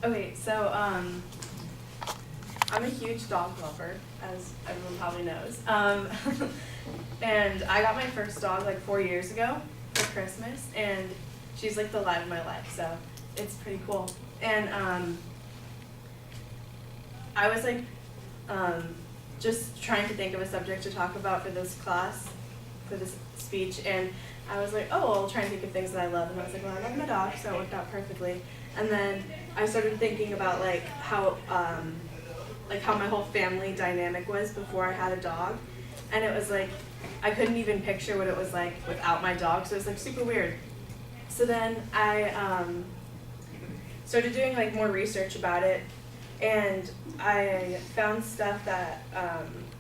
Okay, so I'm a huge dog lover, as everyone probably knows. And I got my first dog like 4 years ago for Christmas, and she's like the light of my life, so it's pretty cool. And I was like just trying to think of a subject to talk about for this class, for this speech, and I was like, oh, I'll try and think of things that I love. And I was like, well, I love my dog, so it worked out perfectly. And then I started thinking about like how my whole family dynamic was before I had a dog. And it was like, I couldn't even picture what it was like without my dog, so it was like super weird. So then I started doing like more research about it, and I found stuff that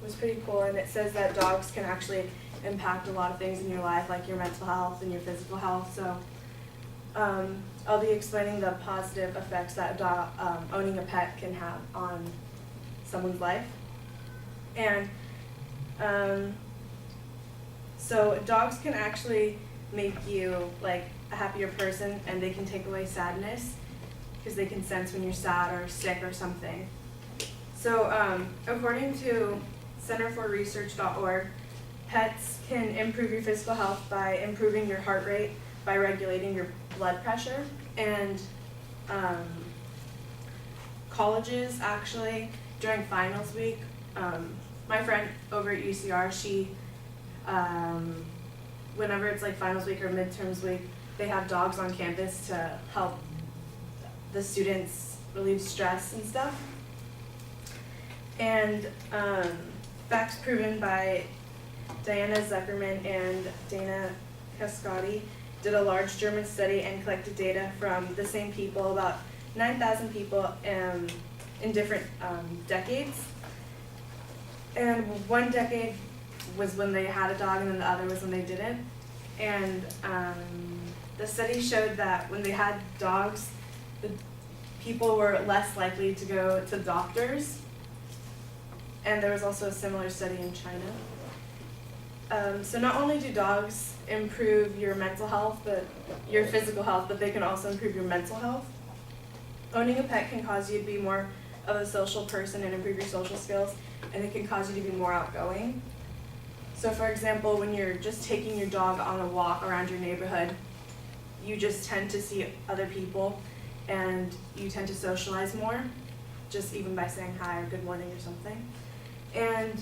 was pretty cool, and it says that dogs can actually impact a lot of things in your life, like your mental health and your physical health. So I'll be explaining the positive effects that owning a pet can have on someone's life. And so dogs can actually make you like a happier person, and they can take away sadness because they can sense when you're sad or sick or something. So according to centerforresearch.org, pets can improve your physical health by improving your heart rate, by regulating your blood pressure, and colleges actually, during finals week, my friend over at UCR, she, whenever it's like finals week or midterms week, they have dogs on campus to help the students relieve stress and stuff. And facts proven by Diana Zuckerman and Dana Cascati did a large German study and collected data from the same people, about 9,000 people in different decades. And one decade was when they had a dog, and then the other was when they didn't. And the study showed that when they had dogs, the people were less likely to go to doctors. And there was also a similar study in China. So not only do dogs improve your mental health, but your physical health, but they can also improve your mental health. Owning a pet can cause you to be more of a social person and improve your social skills, and it can cause you to be more outgoing. So for example, when you're just taking your dog on a walk around your neighborhood, you just tend to see other people, and you tend to socialize more, just even by saying hi or good morning or something. And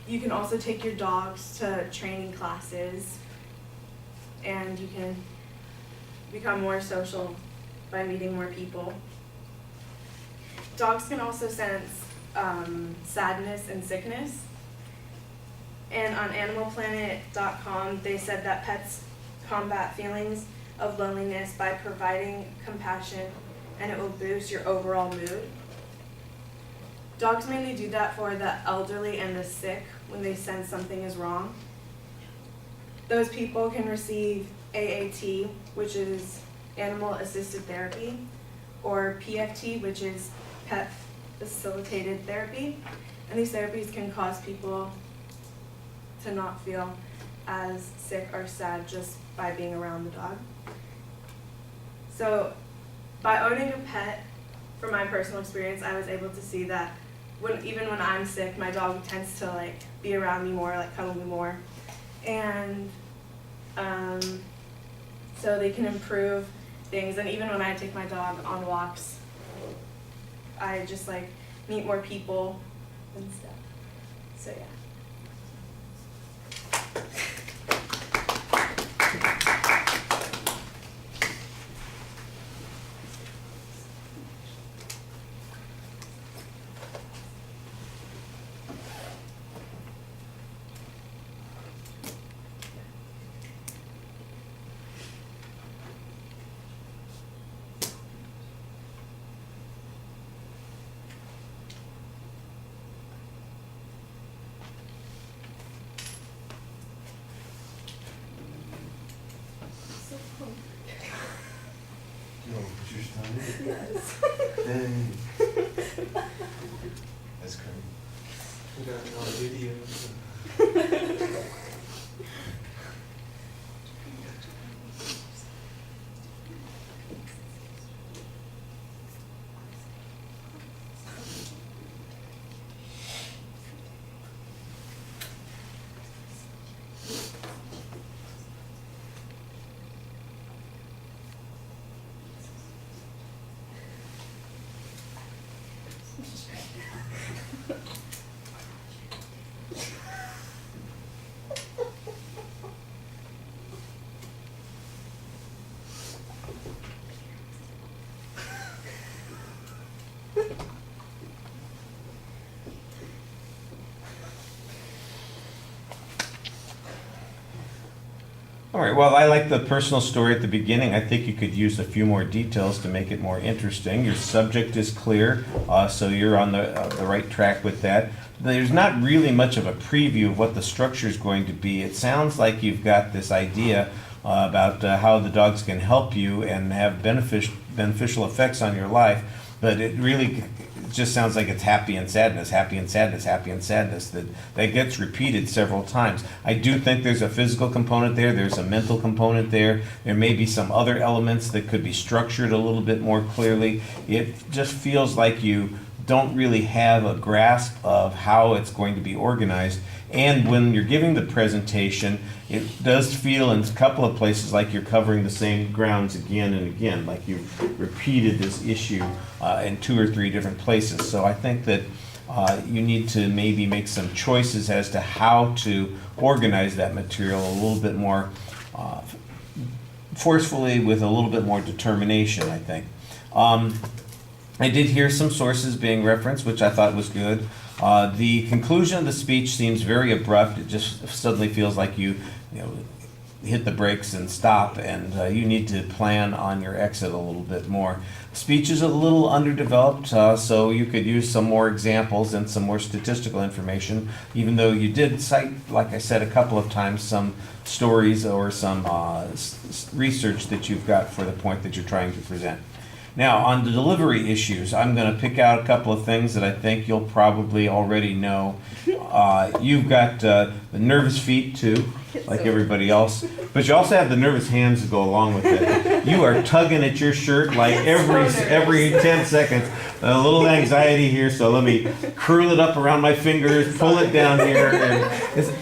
you can also take your dogs to training classes, and you can become more social by meeting more people. Dogs can also sense sadness and sickness. And on animalplanet.com, they said that pets combat feelings of loneliness by providing compassion, and it will boost your overall mood. Dogs mainly do that for the elderly and the sick when they sense something is wrong. Those people can receive AAT, which is animal assisted therapy, or PFT, which is pet facilitated therapy. And these therapies can cause people to not feel as sick or sad just by being around the dog. So by owning a pet, from my personal experience, I was able to see that even when I'm sick, my dog tends to like be around me more, like cuddle me more. And so they can improve things. And even when I take my dog on walks, I just like meet more people and stuff. So yeah. Yes. Dang. That's crazy. We got it on video. All right, well, I like the personal story at the beginning. I think you could use a few more details to make it more interesting. Your subject is clear, so you're on the right track with that. There's not really much of a preview of what the structure is going to be. It sounds like you've got this idea about how the dogs can help you and have beneficial effects on your life, but it really just sounds like it's happy and sadness, happy and sadness, happy and sadness. That gets repeated several times. I do think there's a physical component there. There's a mental component there. There may be some other elements that could be structured a little bit more clearly. It just feels like you don't really have a grasp of how it's going to be organized. And when you're giving the presentation, it does feel in a couple of places like you're covering the same grounds again and again, like you've repeated this issue in 2 or 3 different places. So I think that you need to maybe make some choices as to how to organize that material a little bit more forcefully, with a little bit more determination, I think. I did hear some sources being referenced, which I thought was good. The conclusion of the speech seems very abrupt. It just suddenly feels like you hit the brakes and stop, and you need to plan on your exit a little bit more. Speech is a little underdeveloped, so you could use some more examples and some more statistical information, even though you did cite, like I said a couple of times, some stories or some research that you've got for the point that you're trying to present. Now, on the delivery issues, I'm going to pick out a couple of things that I think you'll probably already know. You've got the nervous feet, too, like everybody else. But you also have the nervous hands to go along with it. You are tugging at your shirt like every 10 seconds. A little anxiety here, so let me curl it up around my fingers, pull it down here. And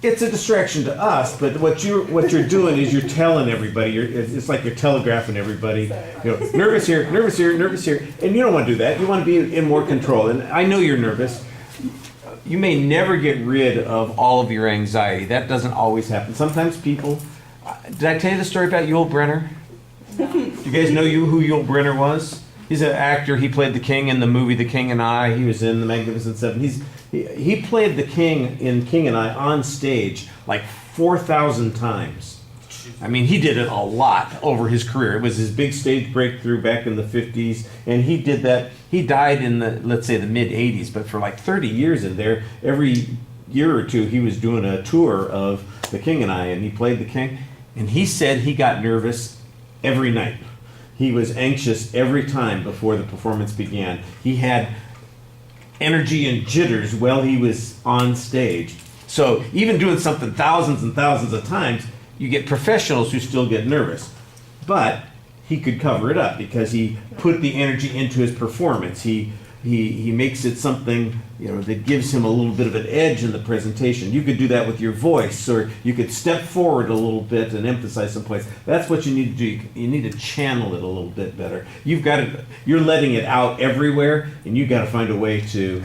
it's a distraction to us, but what you're doing is you're telling everybody. It's like you're telegraphing everybody. Nervous here, nervous here, nervous here, and you don't want to do that. You want to be in more control. And I know you're nervous. You may never get rid of all of your anxiety. That doesn't always happen. Sometimes people. Did I tell you the story about Yul Brynner? No. You guys know who Yul Brynner was? He's an actor. He played the king in the movie The King and I. He was in The Magnificent Seven. He played the king in King and I on stage like 4,000 times. I mean, he did it a lot over his career. It was his big stage breakthrough back in the 50s, and he did that. He died in the, let's say, the mid-80s, but for like 30 years in there, every year or two, he was doing a tour of The King and I, and he played the king. And he said he got nervous every night. He was anxious every time before the performance began. He had energy and jitters while he was on stage. So even doing something thousands and thousands of times, you get professionals who still get nervous. But he could cover it up because he put the energy into his performance. He makes it something that gives him a little bit of an edge in the presentation. You could do that with your voice, or you could step forward a little bit and emphasize some points. That's what you need to do. You need to channel it a little bit better. You're letting it out everywhere, and you've got to find a way to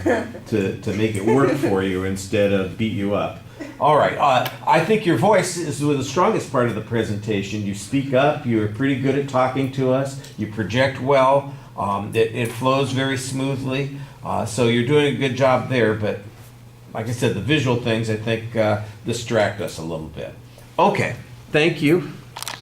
make it work for you instead of beat you up. All right. I think your voice is the strongest part of the presentation. You speak up. You're pretty good at talking to us. You project well. It flows very smoothly. So you're doing a good job there. But like I said, the visual things, I think, distract us a little bit. Okay. Thank you.